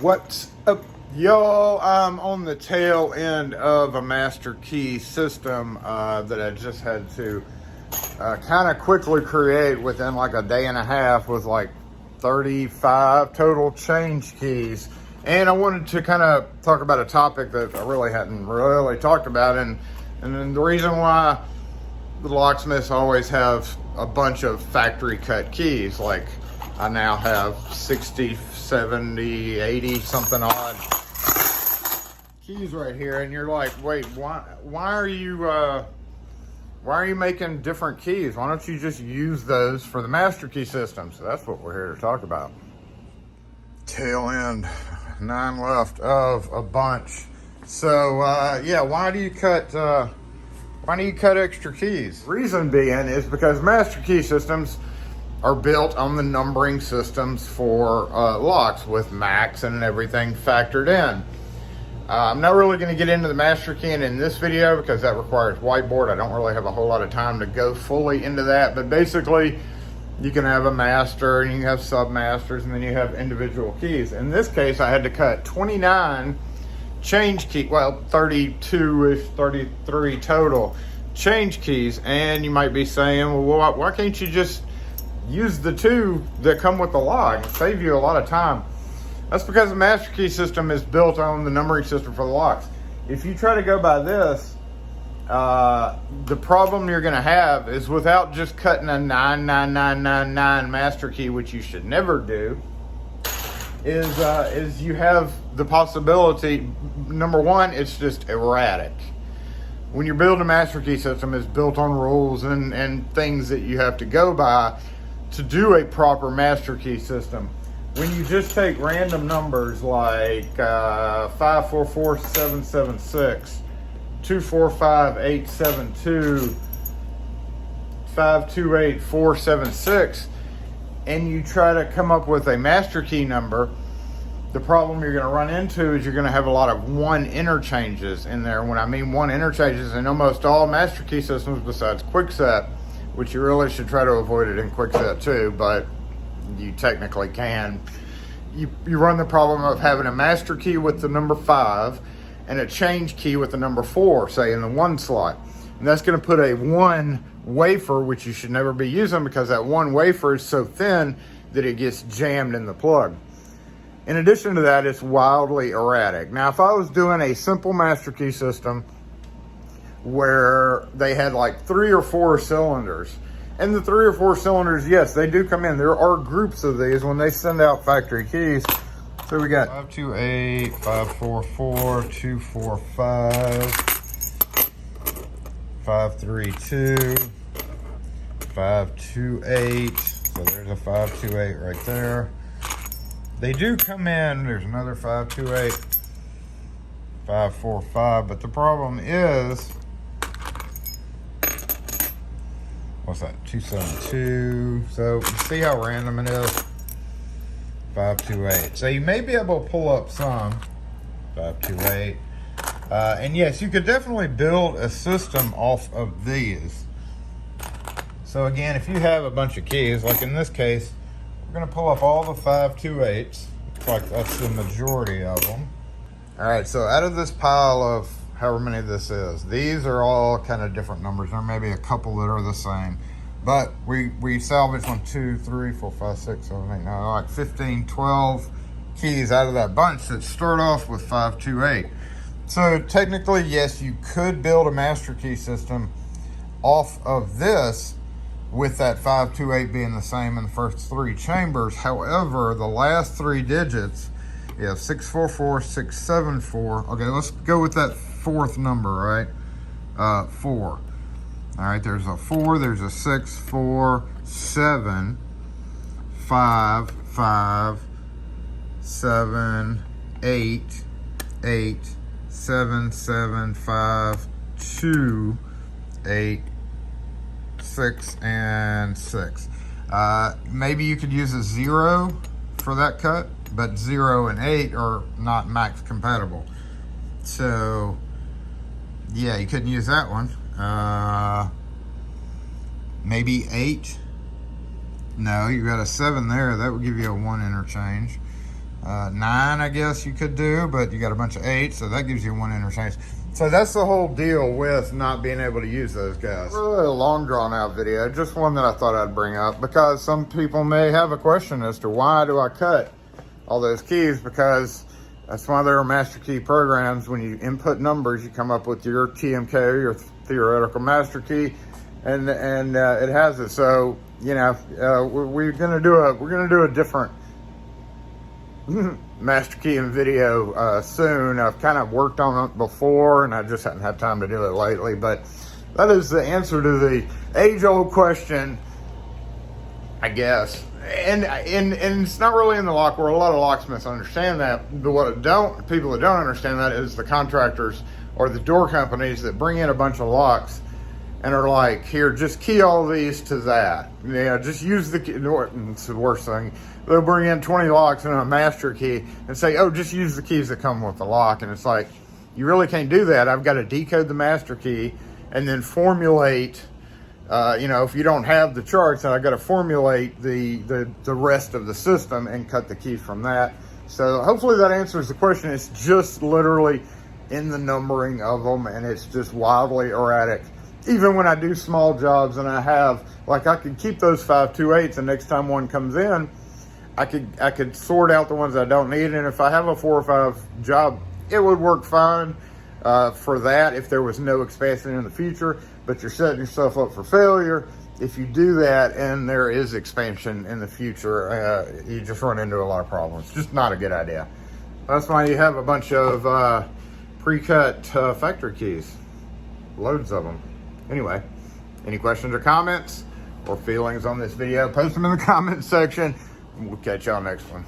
What's up, y'all? I'm on the tail end of a master key system that I just had to kind of quickly create within like a day and a half with like 35 total change keys. And I wanted to kind of talk about a topic that I really hadn't really talked about, and then the reason why the locksmiths always have a bunch of factory cut keys. Like I now have 60, 70, 80 something odd keys right here, and you're like, wait, why are you making different keys? Why don't you just use those for the master key system? So that's what we're here to talk about. Tail end, 9 left of a bunch. So yeah, why do you cut extra keys? Reason being is because master key systems are built on the numbering systems for locks with max and everything factored in. I'm not really going to get into the master keying in this video because that requires whiteboard. I don't really have a whole lot of time to go fully into that, but basically you can have a master and you can have sub-masters and then you have individual keys. In this case, I had to cut 29 change key, well, 32-ish, 33 total change keys. And you might be saying, well, why can't you just use the 2 that come with the lock and save you a lot of time? That's because the master key system is built on the numbering system for the locks. If you try to go by this, the problem you're going to have is without just cutting a 99999 master key, which you should never do, is you have the possibility, number one, it's just erratic. When you're building a master key system, it's built on rules and things that you have to go by to do a proper master key system. When you just take random numbers like 544776, 245872, 528476, and you try to come up with a master key number, the problem you're going to run into is you're going to have a lot of 1 interchanges in there. When I mean 1 interchanges in almost all master key systems besides Quickset, which you really should try to avoid it in Quickset too, but you technically can. You run the problem of having a master key with the number 5 and a change key with the number 4, say in the 1 slot. And that's going to put a 1 wafer, which you should never be using because that 1 wafer is so thin that it gets jammed in the plug. In addition to that, it's wildly erratic. Now, if I was doing a simple master key system where they had like 3 or 4 cylinders, and the 3 or 4 cylinders, yes, they do come in. There are groups of these when they send out factory keys. So we got 528, 544, 245, 532, 528. So there's a 528 right there. They do come in, there's another 528, 545, but the problem is, what's that, 272, so you see how random it is, 528. So you may be able to pull up some, 528, and yes, you could definitely build a system off of these. So again, if you have a bunch of keys, like in this case, we're gonna pull up all the 528s. Looks like that's the majority of them. All right, so out of this pile of however many this is, these are all kind of different numbers. There may be a couple that are the same, but we salvaged 1, 2, 3, 4, 5, 6, 7, 8, 9, like 15, 12 keys out of that bunch that start off with 528. So technically, yes, you could build a master key system off of this with that 528 being the same in the first 3 chambers. However, the last 3 digits, you have 644, 674. Okay, let's go with that 4th number, right? 4. All right, there's a 4, there's a 6, 4, 7, 5, 5, 7, 8, 8, 7, 7, 5, 2, 8, 6, and 6. Maybe you could use a 0 for that cut, but 0 and 8 are not max compatible. So yeah, you couldn't use that one. Maybe 8. No, you got a 7 there. That would give you a 1 interchange. 9, I guess you could do, but you got a bunch of 8, so that gives you 1 interchange. So that's the whole deal with not being able to use those guys. Really a long drawn out video, just one that I thought I'd bring up because some people may have a question as to why do I cut all those keys, because that's why there are master key programs. When you input numbers, you come up with your TMK, your theoretical master key, and it has it. So you know, we're gonna do a different master key in video soon. I've kind of worked on it before, and I just haven't had time to do it lately. But that is the answer to the age-old question, I guess. And it's not really in the lock world. A lot of locksmiths understand that, but people that don't understand that is the contractors or the door companies that bring in a bunch of locks and are like, here, just key all these to that. Yeah, just use the key. It's the worst thing. They'll bring in 20 locks and a master key and say, oh, just use the keys that come with the lock. And it's like, you really can't do that. I've got to decode the master key and then formulate, you know, if you don't have the charts, I've got to formulate the rest of the system and cut the keys from that. So hopefully that answers the question. It's just literally in the numbering of them, and it's just wildly erratic. Even when I do small jobs and I have, like, I could keep those 528s, and next time one comes in, I could sort out the ones I don't need. And if I have a 4 or 5 job, it would work fine for that if there was no expansion in the future. But you're setting yourself up for failure if you do that and there is expansion in the future. You just run into a lot of problems. Just not a good idea. That's why you have a bunch of pre-cut factory keys, loads of them. Anyway, any questions or comments or feelings on this video, post them in the comment section. We'll catch y'all next one.